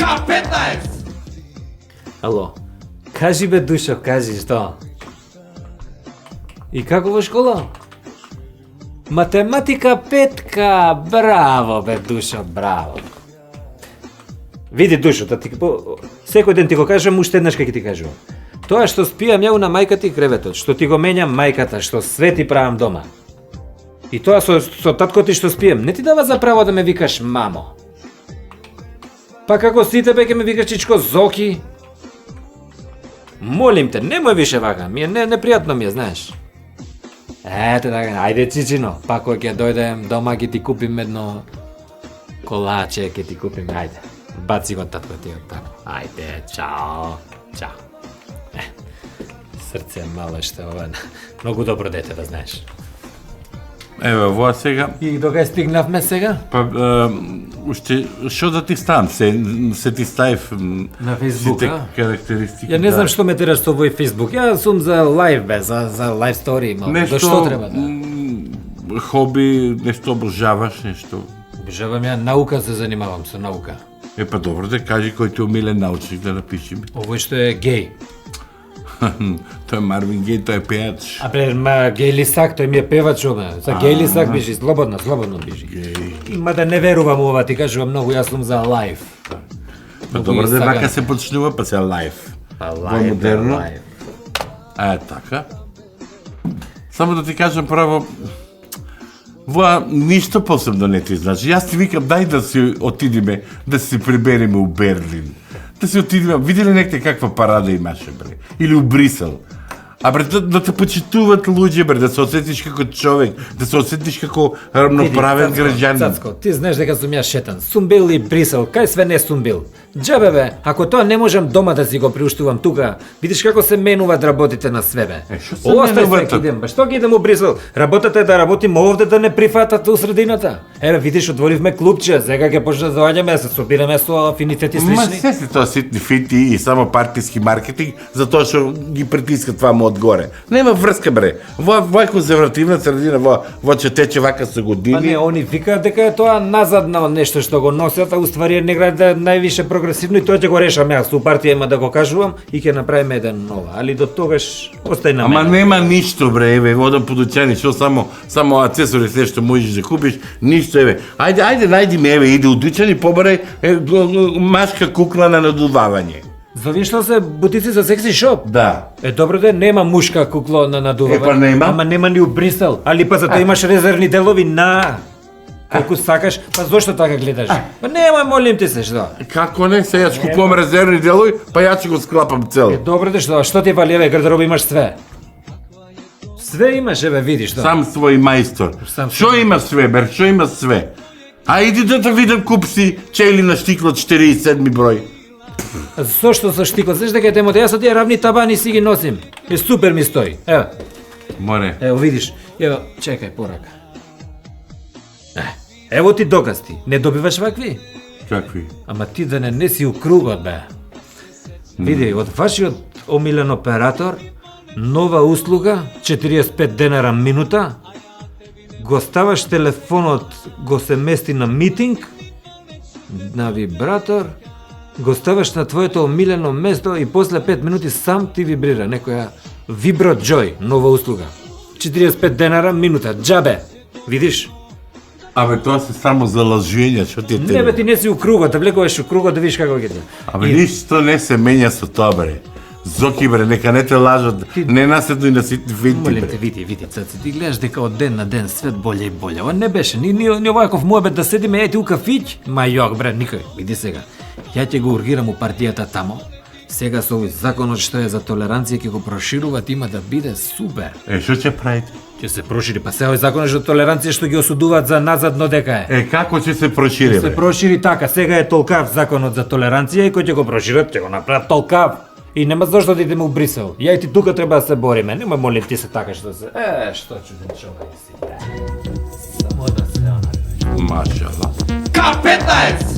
K15! Ало, кажи бе, Душо, кажи, што? И како во школа? Математика 5, браво бе, Душо, браво. Види, Душо, да ти секој ден ти го кажам, уште еднаш ќе ти кажувам. Тоа што спијам јау на мајка ти креветот, што ти го менјам мајката, што све ти правам дома. И тоа со татко ти што спием, не ти дава за право да ме викаш мамо. Па како сите бе ќе ме викаш чичко Зоки? Молим те, немој више вака, ми е непријатно ми е, знаеш. Ете така, ајде чичино, па кој ќе дојдем дома ќе ти купим едно колаче, ќе ти купим, ајде. Баци го татко ти оттаму. Ајде, чао, чао. Срце мало што ова, многу добро дете да знаеш. Еве, во сега. И докај стигнавме сега? Па, уште, што да ти ставам? Се ти ставив на Facebook, сите карактеристики. Ја не знам што ме тераш со овој Facebook. Ја сум за лайв бе, за лайв стори, Нешто, до што треба да? Хоби, нешто обожаваш, нешто. Обожавам ја наука, се занимавам со наука. Па добро, да кажи кој ти омилен научник да напиши. Овој што е геј. Тој е Марвин Геј, тој е пејач. А Геј Лисак, тој ми е певач ова. За Геј Лисак бижи, слободно бижи. Има да не верувам ова, ти кажувам многу, јас сум за лайв. Па добро, да вака се почнува, па се лайв. Во модерно. Така. Само да ти кажам право, во ништо посебно не ти значи. Јас ти викам, дај да си отидеме, да си прибереме у Берлин. Да си отидеме, види ли некте каква парада имаше, бре? Или у Брисел. А бре, да те почитуват луѓе, бре, да се осетиш како човек, да се осетиш како равноправен граѓанин. Цацко, ти знаеш дека сум ја шетан. Сум бил и Брисел, кај све не сум бил. Џабе бе, ако тоа не можам дома да си го приуштувам тука, видиш како се менуваат работите на све бе. Што се менуваат? Што ги идем у Брисел? Работата е да работим овде, да не прифатат у средината. Еве, видиш, отворивме клубче, сега ќе почне да доаѓаме да се собираме со афинитети слични. Ма се си тоа ситни фити и само партиски маркетинг, затоа што ги притискат твамо одгоре. Нема врска бре. Во конзервативна средина, во че тече вака со години. Па не, они викаат дека е тоа назадно нешто што го носат, а уствари е неграде највише прогресивно и тоа ќе го решам јас. У партија има да го кажувам и ќе направиме еден нова. Али до тогаш остај на мене. Ама нема ништо бре, еве, одам по дуќани, што само аксесори се што можеш да купиш, ништо еве. Ајде најди ме, еве, иди у дуќани, побарај машка кукла на надувавање. Зови што се бутици за секси шоп? Да. Добро да нема мушка кукло на надувавање. Па нема. Ама нема ни у Брисел. Али па затоа имаш резервни делови на колку сакаш, па зошто така гледаш? Па нема, молим те се, што? Како не, сега ќе купувам резервни делови, па ја ќе го склапам цел. Добро да што ти фали, еве, гардероб имаш све. Све имаш, еве, видиш, што? Сам свој мајстор. Што има све, бер, што има све? А иди да те видам, куп си чели на штикло 47 број. Зошто со штикло? Знаеш дека темата, јас со тие равни табани си ги носим. Е супер ми стои. Ево. Море. Ево видиш. Ево, чекај порака. Ево ти доказ ти. Не добиваш вакви? Какви? Ама ти да не си у кругот бе. Види, од вашиот омилен оператор, нова услуга, 45 денара минута, го ставаш телефонот, го се мести на митинг, на вибратор, го ставаш на твоето омилено место и после 5 минути сам ти вибрира некоја Vibro Joy, нова услуга. 45 денара минута, џабе. Видиш? Абе, тоа се само за лажење, што ти е тебе? Не бе, ти не си у кругот, да влегуваш у кругот да видиш како ќе ти. Абе, ништо не се менја со тоа, бре. Зоки, бре, нека не те лажат, не наседно и на ситни финти, Молим те, бре. види, цаци, ти гледаш дека од ден на ден свет боле и боле. Ова не беше, ни оваков муабет да седиме, ети у кафиќ, ма јок, бре, никој. Види сега, ја ќе го ургирам у партијата тамо, сега со овој законот што е за толеранција ќе го прошируваат, има да биде супер. Што ќе правите? Ќе се прошири, па се овој законот за толеранција што ги осудуваат за назадно дека е. Како ќе се прошири, Се бре? прошири така, сега е толкав законот за толеранција и кој ќе го прошират, ќе го направат толкав. И нема зашто да идеме у Брисел. Ја и ти тука треба да се бориме. Нема молим ти се така што се. Што чуден човек си. Само да се Машала. K15!